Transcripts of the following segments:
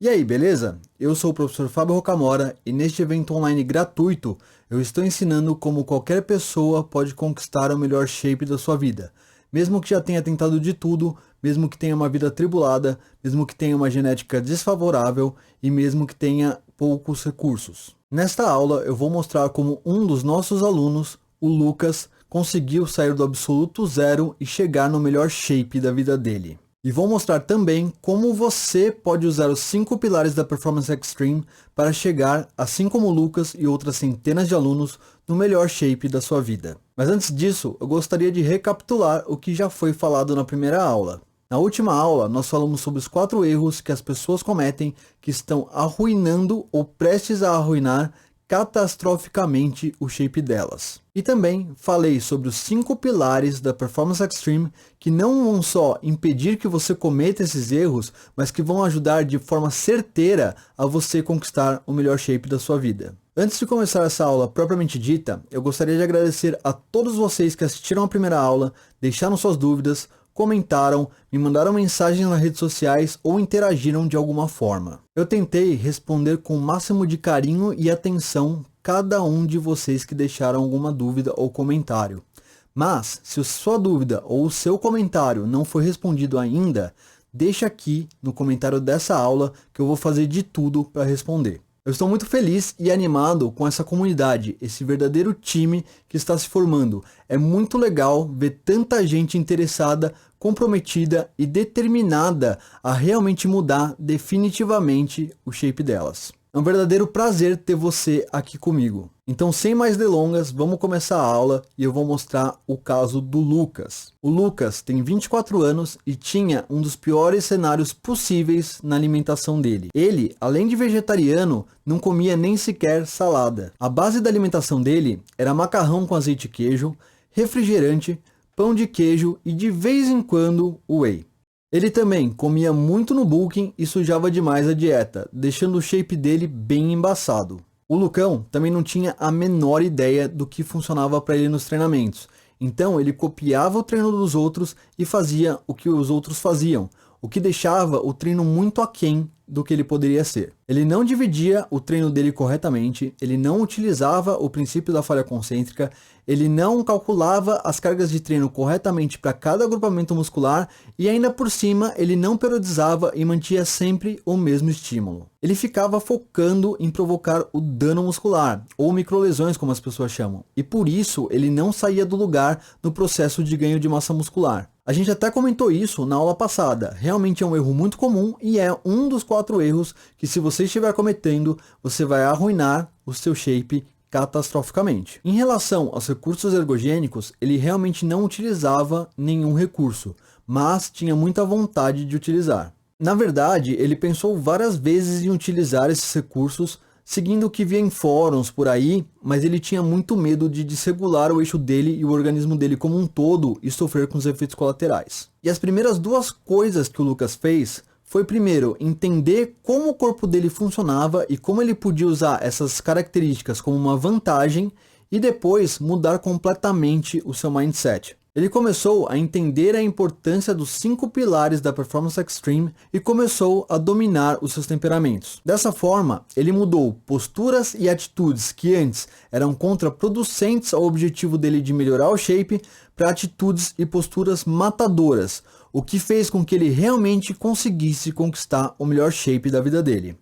E aí, beleza? Eu sou o professor Fábio Rocamora e neste evento online gratuito eu estou ensinando como qualquer pessoa pode conquistar o melhor shape da sua vida. Mesmo que já tenha tentado de tudo, mesmo que tenha uma vida atribulada, mesmo que tenha uma genética desfavorável e mesmo que tenha poucos recursos. Nesta aula eu vou mostrar como um dos nossos alunos, o Lucas, conseguiu sair do absoluto zero e chegar no melhor shape da vida dele. E vou mostrar também como você pode usar os 5 pilares da Performance Extreme para chegar, assim como o Lucas e outras centenas de alunos, no melhor shape da sua vida. Mas antes disso, eu gostaria de recapitular o que já foi falado na primeira aula. Na última aula, nós falamos sobre os 4 erros que as pessoas cometem que estão arruinando ou prestes a arruinar catastroficamente o shape delas. E também falei sobre os 5 pilares da Performance Extreme que não vão só impedir que você cometa esses erros, mas que vão ajudar de forma certeira a você conquistar o melhor shape da sua vida. Antes de começar essa aula propriamente dita, eu gostaria de agradecer a todos vocês que assistiram a primeira aula, deixaram suas dúvidas, comentaram, me mandaram mensagens nas redes sociais ou interagiram de alguma forma. Eu tentei responder com o máximo de carinho e atenção cada um de vocês que deixaram alguma dúvida ou comentário. Mas, se a sua dúvida ou o seu comentário não foi respondido ainda, deixa aqui no comentário dessa aula que eu vou fazer de tudo para responder. Eu estou muito feliz e animado com essa comunidade, esse verdadeiro time que está se formando. É muito legal ver tanta gente interessada, comprometida e determinada a realmente mudar definitivamente o shape delas. É um verdadeiro prazer ter você aqui comigo. Então, sem mais delongas, vamos começar a aula e eu vou mostrar o caso do Lucas. O Lucas tem 24 anos e tinha um dos piores cenários possíveis na alimentação dele. Ele, além de vegetariano, não comia nem sequer salada. A base da alimentação dele era macarrão com azeite e queijo, refrigerante, pão de queijo e de vez em quando whey. Ele também comia muito no bulking e sujava demais a dieta, deixando o shape dele bem embaçado. O Lucão também não tinha a menor ideia do que funcionava para ele nos treinamentos, então ele copiava o treino dos outros e fazia o que os outros faziam, o que deixava o treino muito aquém do que ele poderia ser. Ele não dividia o treino dele corretamente, ele não utilizava o princípio da falha concêntrica, ele não calculava as cargas de treino corretamente para cada agrupamento muscular e ainda por cima ele não periodizava e mantinha sempre o mesmo estímulo. Ele ficava focando em provocar o dano muscular, ou microlesões como as pessoas chamam, e por isso ele não saía do lugar no processo de ganho de massa muscular. A gente até comentou isso na aula passada, realmente é um erro muito comum e é um dos 4 erros que se você estiver cometendo, você vai arruinar o seu shape catastroficamente. Em relação aos recursos ergogênicos, ele realmente não utilizava nenhum recurso, mas tinha muita vontade de utilizar. Na verdade, ele pensou várias vezes em utilizar esses recursos, seguindo o que via em fóruns por aí, mas ele tinha muito medo de desregular o eixo dele e o organismo dele como um todo e sofrer com os efeitos colaterais. E as primeiras 2 coisas que o Lucas fez foi, primeiro, entender como o corpo dele funcionava e como ele podia usar essas características como uma vantagem e depois mudar completamente o seu mindset. Ele começou a entender a importância dos 5 pilares da Performance Extreme e começou a dominar os seus temperamentos. Dessa forma, ele mudou posturas e atitudes que antes eram contraproducentes ao objetivo dele de melhorar o shape para atitudes e posturas matadoras, o que fez com que ele realmente conseguisse conquistar o melhor shape da vida dele.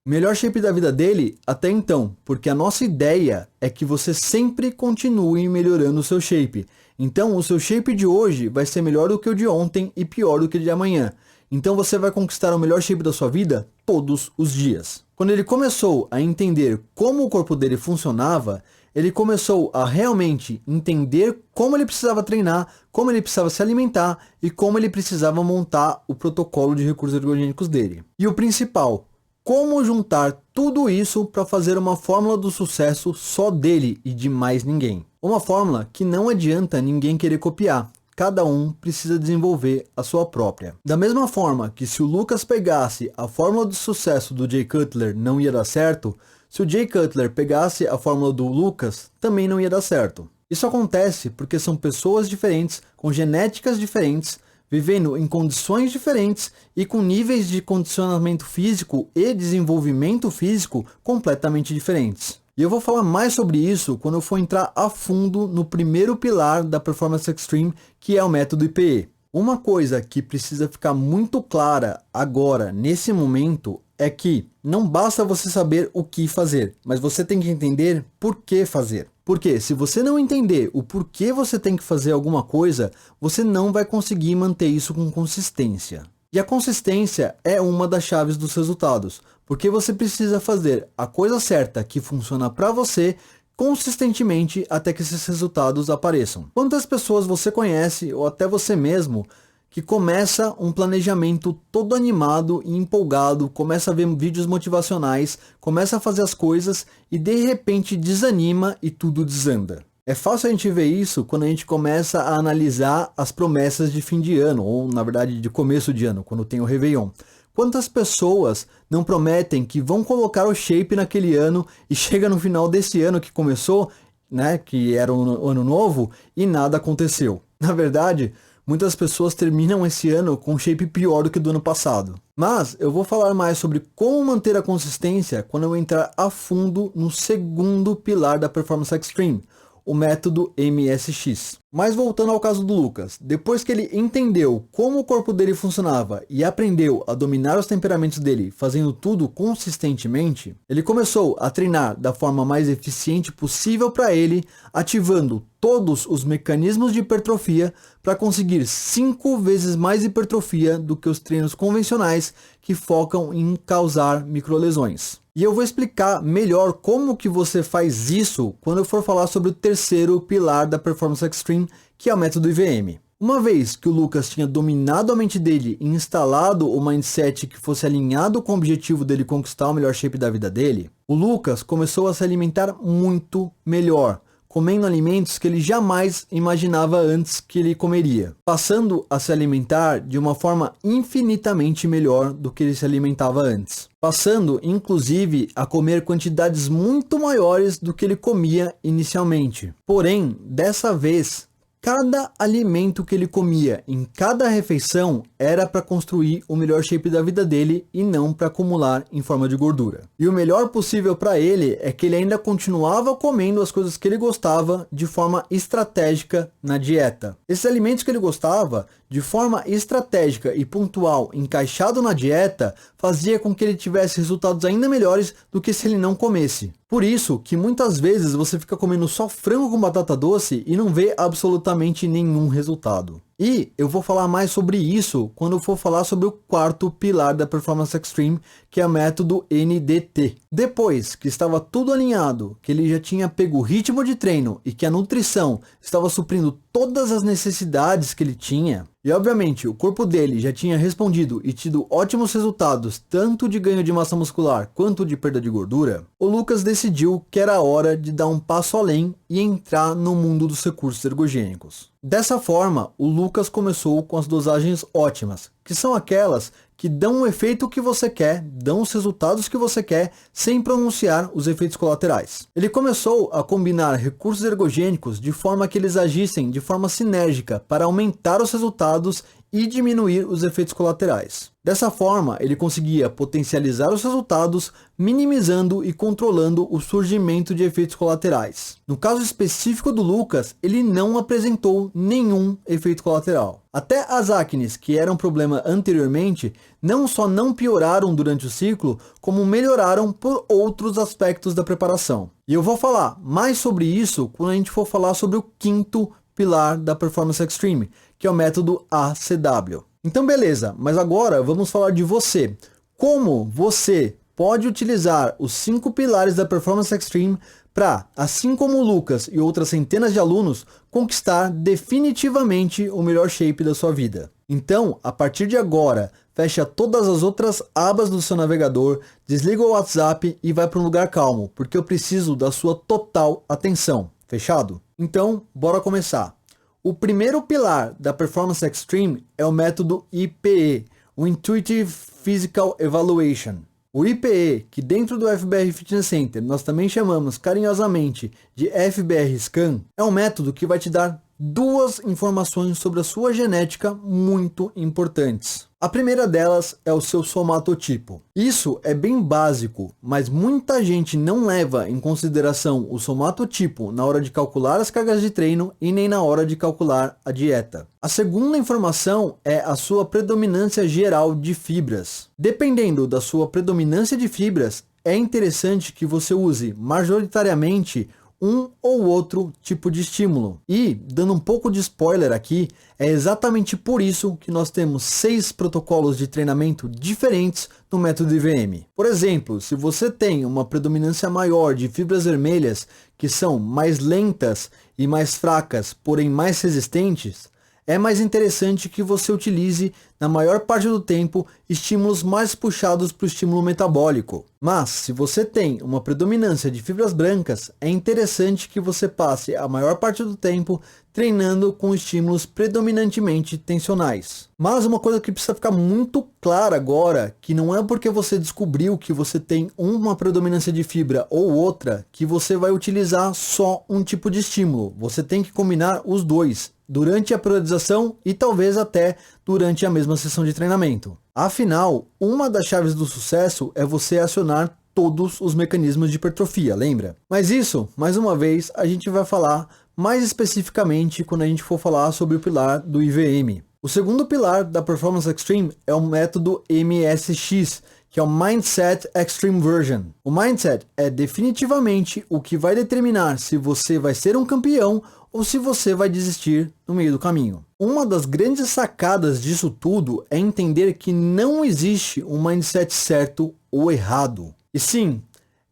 O melhor shape da vida dele até então, porque a nossa ideia é que você sempre continue melhorando o seu shape. Então o seu shape de hoje vai ser melhor do que o de ontem e pior do que o de amanhã. Então você vai conquistar o melhor shape da sua vida todos os dias. Quando ele começou a entender como o corpo dele funcionava, ele começou a realmente entender como ele precisava treinar, como ele precisava se alimentar e como ele precisava montar o protocolo de recursos ergogênicos dele. E o principal, como juntar tudo isso para fazer uma fórmula do sucesso só dele e de mais ninguém. Uma fórmula que não adianta ninguém querer copiar. Cada um precisa desenvolver a sua própria. Da mesma forma que se o Lucas pegasse a fórmula do sucesso do Jay Cutler não ia dar certo, se o Jay Cutler pegasse a fórmula do Lucas também não ia dar certo. Isso acontece porque são pessoas diferentes, com genéticas diferentes, vivendo em condições diferentes e com níveis de condicionamento físico e desenvolvimento físico completamente diferentes. E eu vou falar mais sobre isso quando eu for entrar a fundo no primeiro pilar da Performance Extreme, que é o método IPE. Uma coisa que precisa ficar muito clara agora, nesse momento, é que não basta você saber o que fazer, mas você tem que entender por que fazer. Porque se você não entender o porquê você tem que fazer alguma coisa, você não vai conseguir manter isso com consistência. E a consistência é uma das chaves dos resultados, porque você precisa fazer a coisa certa que funciona para você consistentemente até que esses resultados apareçam. Quantas pessoas você conhece, ou até você mesmo, que começa um planejamento todo animado e empolgado, começa a ver vídeos motivacionais, começa a fazer as coisas e de repente desanima e tudo desanda? É fácil a gente ver isso quando a gente começa a analisar as promessas de fim de ano, ou na verdade de começo de ano, quando tem o Réveillon. Quantas pessoas não prometem que vão colocar o shape naquele ano e chega no final desse ano que começou, né, que era o ano novo, e nada aconteceu? Na verdade, muitas pessoas terminam esse ano com um shape pior do que do ano passado. Mas eu vou falar mais sobre como manter a consistência quando eu entrar a fundo no segundo pilar da Performance Extreme, o método MSX. Mas voltando ao caso do Lucas, depois que ele entendeu como o corpo dele funcionava e aprendeu a dominar os temperamentos dele fazendo tudo consistentemente, ele começou a treinar da forma mais eficiente possível para ele, ativando todos os mecanismos de hipertrofia para conseguir 5 vezes mais hipertrofia do que os treinos convencionais que focam em causar microlesões. E eu vou explicar melhor como que você faz isso quando eu for falar sobre o terceiro pilar da Performance Extreme, que é o método IVM. Uma vez que o Lucas tinha dominado a mente dele e instalado o mindset que fosse alinhado com o objetivo dele conquistar o melhor shape da vida dele, o Lucas começou a se alimentar muito melhor, comendo alimentos que ele jamais imaginava antes que ele comeria, passando a se alimentar de uma forma infinitamente melhor do que ele se alimentava antes, passando inclusive a comer quantidades muito maiores do que ele comia inicialmente. Porém, dessa vez, cada alimento que ele comia em cada refeição era para construir o melhor shape da vida dele e não para acumular em forma de gordura. E o melhor possível para ele é que ele ainda continuava comendo as coisas que ele gostava de forma estratégica na dieta. Esses alimentos que ele gostava, de forma estratégica e pontual, encaixado na dieta, fazia com que ele tivesse resultados ainda melhores do que se ele não comesse. Por isso que muitas vezes você fica comendo só frango com batata doce e não vê absolutamente nenhum resultado. E eu vou falar mais sobre isso quando eu for falar sobre o quarto pilar da Performance Extreme, que é o método NDT. Depois que estava tudo alinhado, que ele já tinha pego o ritmo de treino e que a nutrição estava suprindo todas as necessidades que ele tinha, e obviamente o corpo dele já tinha respondido e tido ótimos resultados tanto de ganho de massa muscular quanto de perda de gordura, o Lucas decidiu que era hora de dar um passo além e entrar no mundo dos recursos ergogênicos. Dessa forma, o Lucas começou com as dosagens ótimas, que são aquelas que dão o efeito que você quer, dão os resultados que você quer, sem pronunciar os efeitos colaterais. Ele começou a combinar recursos ergogênicos de forma que eles agissem de forma sinérgica para aumentar os resultados e diminuir os efeitos colaterais. Dessa forma, ele conseguia potencializar os resultados, minimizando e controlando o surgimento de efeitos colaterais. No caso específico do Lucas, ele não apresentou nenhum efeito colateral. Até as acnes, que eram um problema anteriormente, não só não pioraram durante o ciclo, como melhoraram por outros aspectos da preparação. E eu vou falar mais sobre isso quando a gente for falar sobre o quinto pilar da Performance Extreme, que é o método ACW. Então beleza, mas agora vamos falar de você. Como você pode utilizar os 5 pilares da Performance Extreme para, assim como o Lucas e outras centenas de alunos, conquistar definitivamente o melhor shape da sua vida. Então, a partir de agora, fecha todas as outras abas do seu navegador, desliga o WhatsApp e vai para um lugar calmo, porque eu preciso da sua total atenção. Fechado? Então, bora começar. O primeiro pilar da Performance Extreme é o método IPE, o Intuitive Physical Evaluation. O IPE, que dentro do FBR Fitness Center nós também chamamos carinhosamente de FBR Scan, é um método que vai te dar duas informações sobre a sua genética muito importantes. A primeira delas é o seu somatotipo. Isso é bem básico, mas muita gente não leva em consideração o somatotipo na hora de calcular as cargas de treino e nem na hora de calcular a dieta. A segunda informação é a sua predominância geral de fibras. Dependendo da sua predominância de fibras, é interessante que você use majoritariamente um ou outro tipo de estímulo. E, dando um pouco de spoiler aqui, é exatamente por isso que nós temos 6 protocolos de treinamento diferentes no método IVM. Por exemplo, se você tem uma predominância maior de fibras vermelhas, que são mais lentas e mais fracas, porém mais resistentes, é mais interessante que você utilize, na maior parte do tempo, estímulos mais puxados para o estímulo metabólico. Mas, se você tem uma predominância de fibras brancas, é interessante que você passe a maior parte do tempo treinando com estímulos predominantemente tensionais. Mas uma coisa que precisa ficar muito clara agora, que não é porque você descobriu que você tem uma predominância de fibra ou outra, que você vai utilizar só um tipo de estímulo. Você tem que combinar os dois durante a periodização e talvez até durante a mesma sessão de treinamento. Afinal, uma das chaves do sucesso é você acionar todos os mecanismos de hipertrofia, lembra? Mas isso, mais uma vez, a gente vai falar mais especificamente quando a gente for falar sobre o pilar do IVM. O segundo pilar da Performance Extreme é o método MSX, que é o Mindset Extreme Version. O Mindset é definitivamente o que vai determinar se você vai ser um campeão ou se você vai desistir no meio do caminho. Uma das grandes sacadas disso tudo é entender que não existe um mindset certo ou errado. E sim,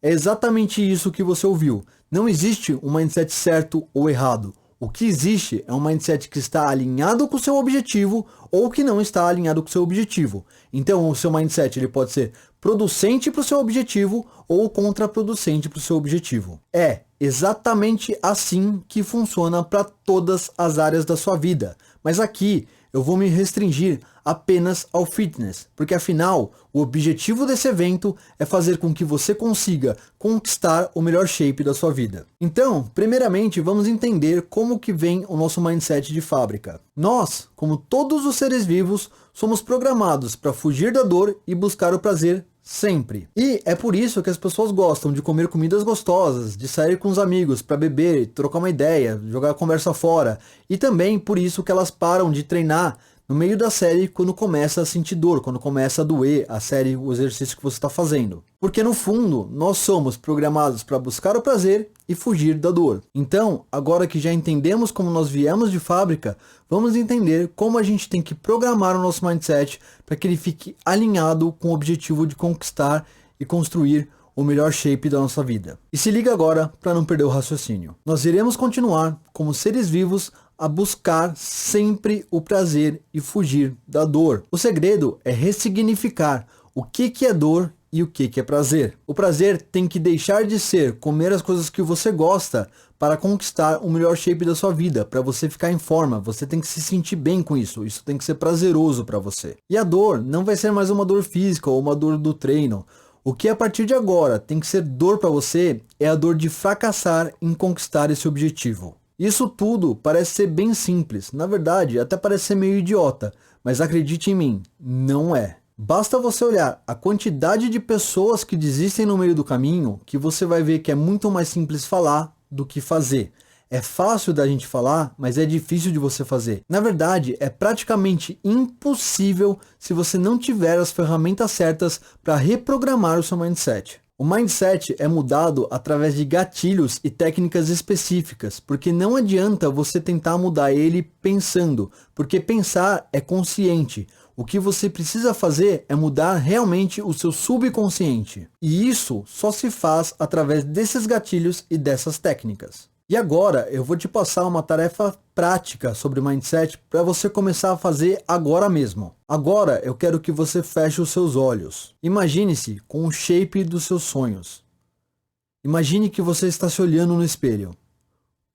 é exatamente isso que você ouviu. Não existe um mindset certo ou errado. O que existe é um mindset que está alinhado com o seu objetivo ou que não está alinhado com o seu objetivo. Então, o seu mindset ele pode ser producente para o seu objetivo ou contraproducente para o seu objetivo. É exatamente assim que funciona para todas as áreas da sua vida. Mas aqui eu vou me restringir apenas ao fitness, porque afinal o objetivo desse evento é fazer com que você consiga conquistar o melhor shape da sua vida. Então, primeiramente, vamos entender como que vem o nosso mindset de fábrica. Nós, como todos os seres vivos, somos programados para fugir da dor e buscar o prazer sempre. E é por isso que as pessoas gostam de comer comidas gostosas, de sair com os amigos para beber, trocar uma ideia, jogar a conversa fora. E também por isso que elas param de treinar no meio da série quando começa a sentir dor, quando começa a doer a série, o exercício que você está fazendo. Porque no fundo, nós somos programados para buscar o prazer e fugir da dor. Então, agora que já entendemos como nós viemos de fábrica, vamos entender como a gente tem que programar o nosso mindset para que ele fique alinhado com o objetivo de conquistar e construir o melhor shape da nossa vida. E se liga agora para não perder o raciocínio. Nós iremos continuar como seres vivos a buscar sempre o prazer e fugir da dor. O segredo é ressignificar o que é dor e o que é prazer. O prazer tem que deixar de ser comer as coisas que você gosta para conquistar o melhor shape da sua vida, para você ficar em forma. Você tem que se sentir bem com isso. Isso tem que ser prazeroso para você. E a dor não vai ser mais uma dor física ou uma dor do treino. O que a partir de agora tem que ser dor para você é a dor de fracassar em conquistar esse objetivo. Isso tudo parece ser bem simples, na verdade até parece ser meio idiota, mas acredite em mim, não é. Basta você olhar a quantidade de pessoas que desistem no meio do caminho que você vai ver que é muito mais simples falar do que fazer. É fácil da gente falar, mas é difícil de você fazer. Na verdade, é praticamente impossível se você não tiver as ferramentas certas para reprogramar o seu mindset. O mindset é mudado através de gatilhos e técnicas específicas, porque não adianta você tentar mudar ele pensando, porque pensar é consciente. O que você precisa fazer é mudar realmente o seu subconsciente. E isso só se faz através desses gatilhos e dessas técnicas. E agora eu vou te passar uma tarefa prática sobre mindset para você começar a fazer agora mesmo. Agora eu quero que você feche os seus olhos. Imagine-se com o shape dos seus sonhos. Imagine que você está se olhando no espelho.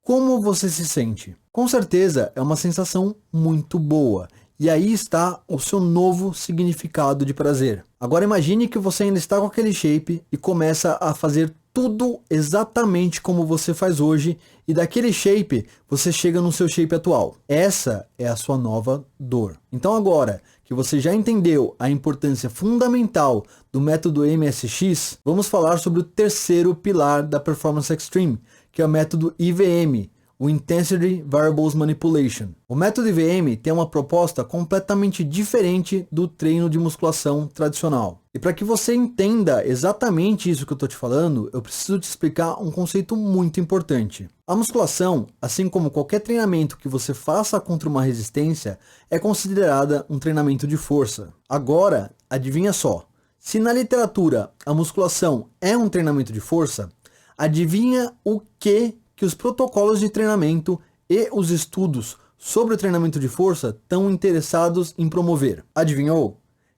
Como você se sente? Com certeza é uma sensação muito boa. E aí está o seu novo significado de prazer. Agora imagine que você ainda está com aquele shape e começa a fazer tudo exatamente como você faz hoje, e daquele shape você chega no seu shape atual. Essa é a sua nova dor. Então agora que você já entendeu a importância fundamental do método MSX, vamos falar sobre o terceiro pilar da Performance Extreme, que é o método IVM, o Intensity Variables Manipulation. O método IVM tem uma proposta completamente diferente do treino de musculação tradicional. E para que você entenda exatamente isso que eu estou te falando, eu preciso te explicar um conceito muito importante. A musculação, assim como qualquer treinamento que você faça contra uma resistência, é considerada um treinamento de força. Agora, adivinha só, se na literatura a musculação é um treinamento de força, adivinha o que os protocolos de treinamento e os estudos sobre o treinamento de força estão interessados em promover. Adivinhou?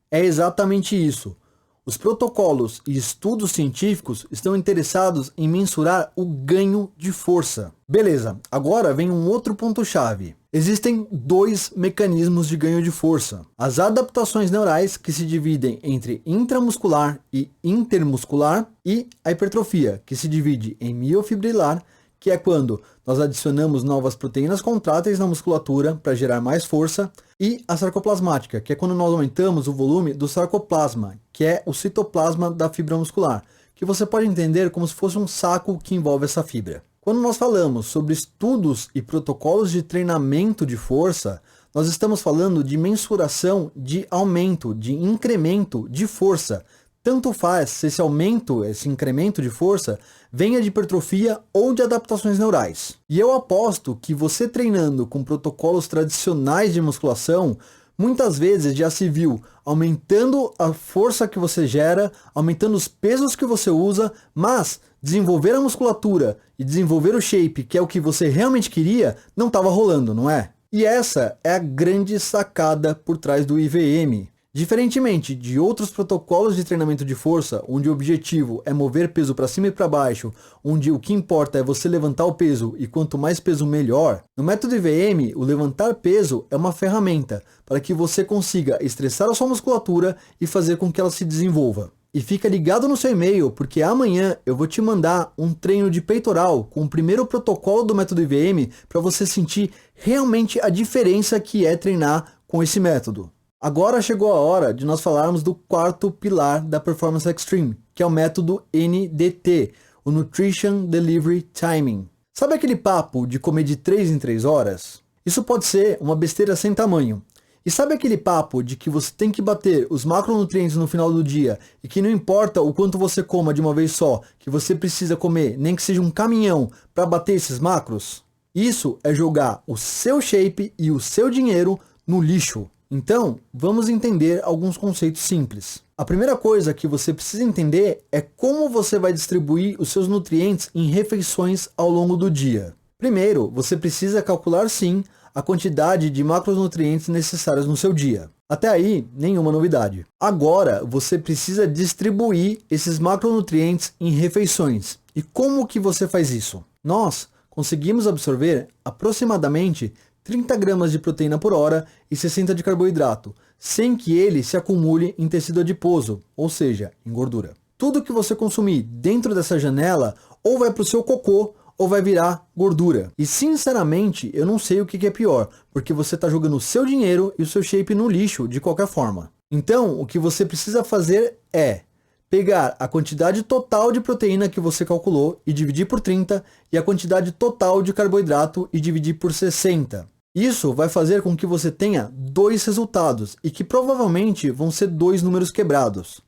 É exatamente isso. Os protocolos e estudos científicos estão interessados em mensurar o ganho de força. Beleza, agora vem um outro ponto-chave. Existem dois mecanismos de ganho de força. As adaptações neurais, que se dividem entre intramuscular e intermuscular, e a hipertrofia, que se divide em miofibrilar, que é quando nós adicionamos novas proteínas contráteis na musculatura para gerar mais força, e a sarcoplasmática, que é quando nós aumentamos o volume do sarcoplasma, que é o citoplasma da fibra muscular, que você pode entender como se fosse um saco que envolve essa fibra. Quando nós falamos sobre estudos e protocolos de treinamento de força, nós estamos falando de mensuração de aumento, de incremento de força. Tanto faz se esse aumento, esse incremento de força, venha de hipertrofia ou de adaptações neurais. E eu aposto que você treinando com protocolos tradicionais de musculação, muitas vezes já se viu aumentando a força que você gera, aumentando os pesos que você usa, mas desenvolver a musculatura e desenvolver o shape, que é o que você realmente queria, não estava rolando, não é? E essa é a grande sacada por trás do IVM. Diferentemente de outros protocolos de treinamento de força, onde o objetivo é mover peso para cima e para baixo, onde o que importa é você levantar o peso e quanto mais peso melhor, no método IVM, o levantar peso é uma ferramenta para que você consiga estressar a sua musculatura e fazer com que ela se desenvolva. E fica ligado no seu e-mail, porque amanhã eu vou te mandar um treino de peitoral com o primeiro protocolo do método IVM para você sentir realmente a diferença que é treinar com esse método. Agora chegou a hora de nós falarmos do quarto pilar da Performance Extreme, que é o método NDT, o Nutrition Delivery Timing. Sabe aquele papo de comer de 3 em 3 horas? Isso pode ser uma besteira sem tamanho. E sabe aquele papo de que você tem que bater os macronutrientes no final do dia e que não importa o quanto você coma de uma vez só, que você precisa comer nem que seja um caminhão para bater esses macros? Isso é jogar o seu shape e o seu dinheiro no lixo. Então, vamos entender alguns conceitos simples. A primeira coisa que você precisa entender é como você vai distribuir os seus nutrientes em refeições ao longo do dia. Primeiro, você precisa calcular sim a quantidade de macronutrientes necessários no seu dia. Até aí, nenhuma novidade. Agora, você precisa distribuir esses macronutrientes em refeições. E como que você faz isso? Nós conseguimos absorver aproximadamente 30 gramas de proteína por hora e 60 de carboidrato, sem que ele se acumule em tecido adiposo, ou seja, em gordura. Tudo que você consumir dentro dessa janela ou vai para o seu cocô ou vai virar gordura. E sinceramente, eu não sei o que é pior, porque você está jogando o seu dinheiro e o seu shape no lixo de qualquer forma. Então, o que você precisa fazer é pegar a quantidade total de proteína que você calculou e dividir por 30 e a quantidade total de carboidrato e dividir por 60. Isso vai fazer com que você tenha dois resultados e que provavelmente vão ser dois números quebrados.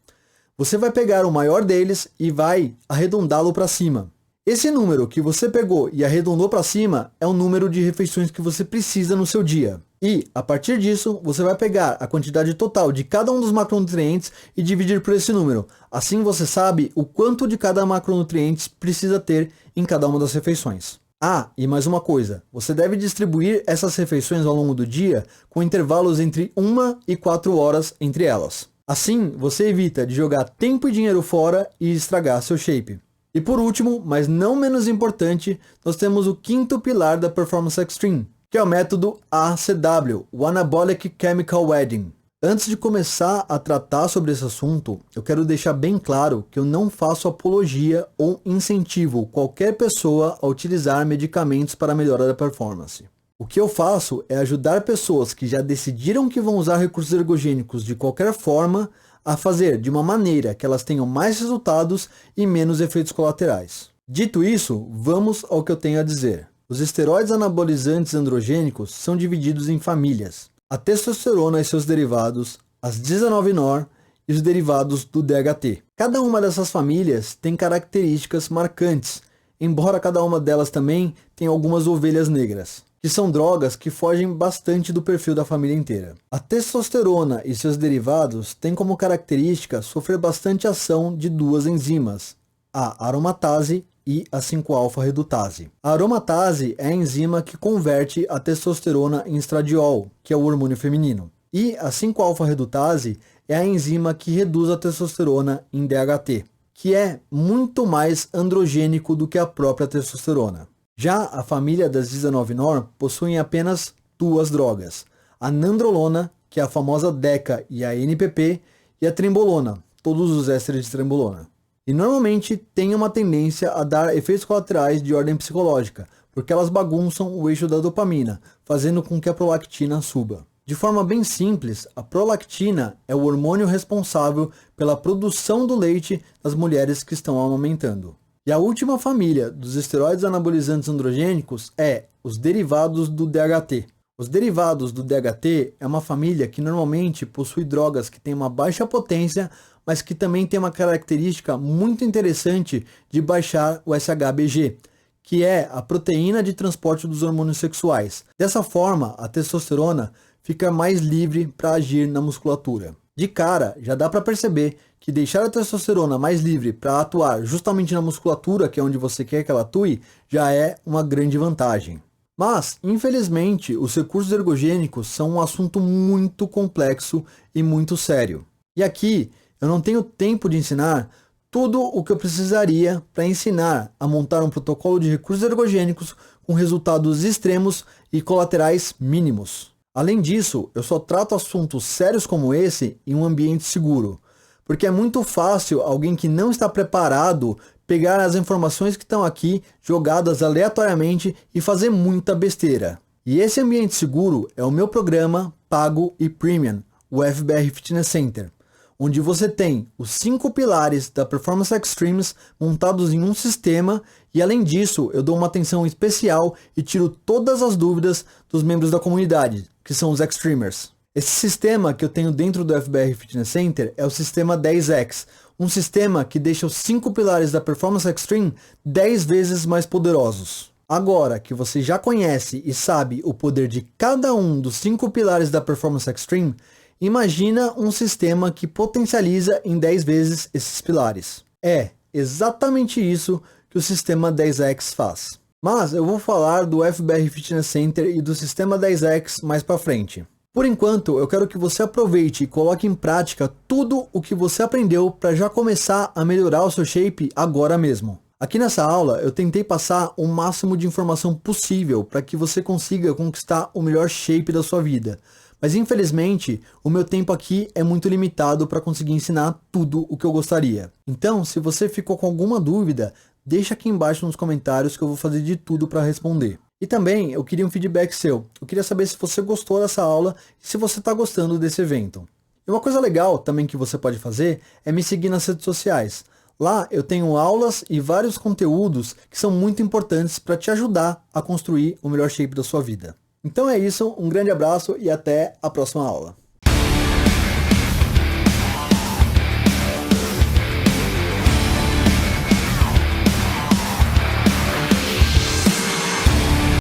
Você vai pegar o maior deles e vai arredondá-lo para cima. Esse número que você pegou e arredondou para cima é o número de refeições que você precisa no seu dia. E, a partir disso, você vai pegar a quantidade total de cada um dos macronutrientes e dividir por esse número. Assim você sabe o quanto de cada macronutrientes precisa ter em cada uma das refeições. Ah, e mais uma coisa, você deve distribuir essas refeições ao longo do dia com intervalos entre 1 e 4 horas entre elas. Assim, você evita de jogar tempo e dinheiro fora e estragar seu shape. E por último, mas não menos importante, nós temos o quinto pilar da Performance Extreme, que é o método ACW, o Anabolic Chemical Wedding. Antes de começar a tratar sobre esse assunto, eu quero deixar bem claro que eu não faço apologia ou incentivo qualquer pessoa a utilizar medicamentos para melhorar a performance. O que eu faço é ajudar pessoas que já decidiram que vão usar recursos ergogênicos de qualquer forma a fazer de uma maneira que elas tenham mais resultados e menos efeitos colaterais. Dito isso, vamos ao que eu tenho a dizer. Os esteroides anabolizantes androgênicos são divididos em famílias. A testosterona e seus derivados, as 19-NOR e os derivados do DHT. Cada uma dessas famílias tem características marcantes, embora cada uma delas também tenha algumas ovelhas negras, que são drogas que fogem bastante do perfil da família inteira. A testosterona e seus derivados têm como característica sofrer bastante ação de duas enzimas, a aromatase e a 5-alfa-redutase. A aromatase é a enzima que converte a testosterona em estradiol, que é o hormônio feminino. E a 5-alfa-redutase é a enzima que reduz a testosterona em DHT, que é muito mais androgênico do que a própria testosterona. Já a família das 19-NOR possuem apenas duas drogas, a nandrolona, que é a famosa DECA e a NPP, e a trembolona, todos os ésteres de trembolona. E normalmente tem uma tendência a dar efeitos colaterais de ordem psicológica, porque elas bagunçam o eixo da dopamina, fazendo com que a prolactina suba. De forma bem simples, a prolactina é o hormônio responsável pela produção do leite das mulheres que estão amamentando. E a última família dos esteroides anabolizantes androgênicos é os derivados do DHT. Os derivados do DHT é uma família que normalmente possui drogas que têm uma baixa potência, mas que também tem uma característica muito interessante de baixar o SHBG, que é a proteína de transporte dos hormônios sexuais. Dessa forma, a testosterona fica mais livre para agir na musculatura. De cara, já dá para perceber que deixar a testosterona mais livre para atuar justamente na musculatura, que é onde você quer que ela atue, já é uma grande vantagem. Mas, infelizmente, os recursos ergogênicos são um assunto muito complexo e muito sério. E aqui, eu não tenho tempo de ensinar tudo o que eu precisaria para ensinar a montar um protocolo de recursos ergogênicos com resultados extremos e colaterais mínimos. Além disso, eu só trato assuntos sérios como esse em um ambiente seguro, porque é muito fácil alguém que não está preparado pegar as informações que estão aqui jogadas aleatoriamente e fazer muita besteira. E esse ambiente seguro é o meu programa pago e premium, o FBR Fitness Center, onde você tem os 5 pilares da Performance Extremes montados em um sistema e, além disso, eu dou uma atenção especial e tiro todas as dúvidas dos membros da comunidade, que são os Extremers. Esse sistema que eu tenho dentro do FBR Fitness Center é o sistema 10X, um sistema que deixa os 5 pilares da Performance Extreme 10 vezes mais poderosos. Agora que você já conhece e sabe o poder de cada um dos 5 pilares da Performance Extreme, imagina um sistema que potencializa em 10 vezes esses pilares. É exatamente isso que o sistema 10X faz. Mas eu vou falar do FBR Fitness Center e do sistema 10X mais para frente. Por enquanto, eu quero que você aproveite e coloque em prática tudo o que você aprendeu para já começar a melhorar o seu shape agora mesmo. Aqui nessa aula, eu tentei passar o máximo de informação possível para que você consiga conquistar o melhor shape da sua vida. Mas infelizmente, o meu tempo aqui é muito limitado para conseguir ensinar tudo o que eu gostaria. Então, se você ficou com alguma dúvida, deixa aqui embaixo nos comentários que eu vou fazer de tudo para responder. E também eu queria um feedback seu. Eu queria saber se você gostou dessa aula e se você está gostando desse evento. E uma coisa legal também que você pode fazer é me seguir nas redes sociais. Lá eu tenho aulas e vários conteúdos que são muito importantes para te ajudar a construir o melhor shape da sua vida. Então é isso, um grande abraço e até a próxima aula.